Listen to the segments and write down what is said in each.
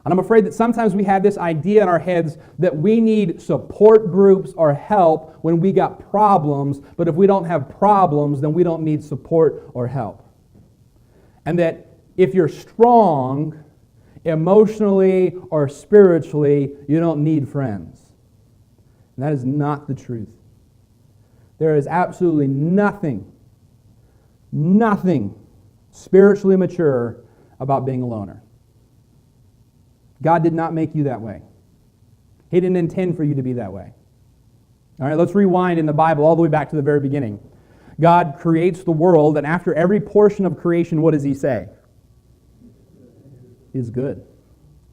And I'm afraid that sometimes we have this idea in our heads that we need support groups or help when we got problems, but if we don't have problems, then we don't need support or help. And that if you're strong, emotionally or spiritually, you don't need friends. And that is not the truth. There is absolutely nothing spiritually mature about being a loner. God did not make you that way. He didn't intend for you to be that way. All right, let's rewind in the Bible all the way back to the very beginning. God creates the world, and after every portion of creation, what does He say? It's good.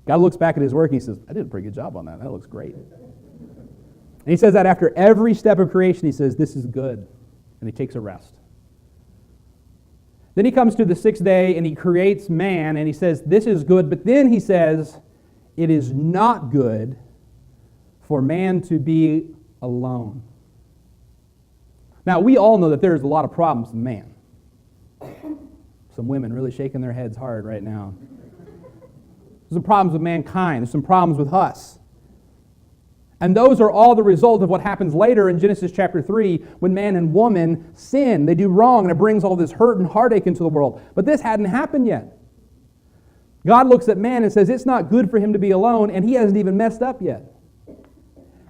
God looks back at His work and He says, I did a pretty good job on that. That looks great. And He says that after every step of creation, He says, this is good. And He takes a rest. Then He comes to the sixth day and He creates man and He says, this is good. But then He says, it is not good for man to be alone. Now, we all know that there's a lot of problems with man. Some women really shaking their heads hard right now. There's some problems with mankind. There's some problems with us. And those are all the result of what happens later in Genesis chapter 3 when man and woman sin. They do wrong and it brings all this hurt and heartache into the world. But this hadn't happened yet. God looks at man and says it's not good for him to be alone, and he hasn't even messed up yet.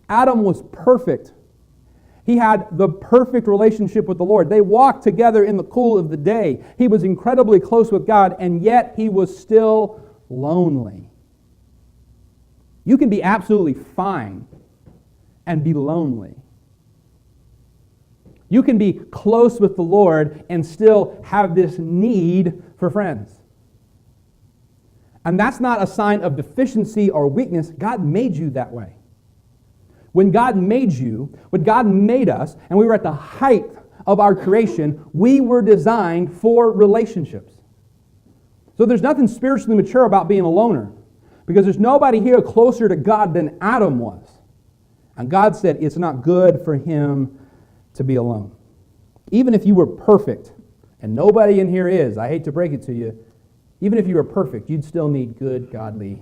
Adam was perfect. He had the perfect relationship with the Lord. They walked together in the cool of the day. He was incredibly close with God, and yet he was still lonely. You can be absolutely fine and be lonely. You can be close with the Lord and still have this need for friends. And that's not a sign of deficiency or weakness. God made you that way. When God made you, when God made us, and we were at the height of our creation, we were designed for relationships. So there's nothing spiritually mature about being a loner, because there's nobody here closer to God than Adam was. And God said it's not good for him to be alone. Even if you were perfect, and nobody in here is, I hate to break it to you, even if you were perfect, you'd still need good, godly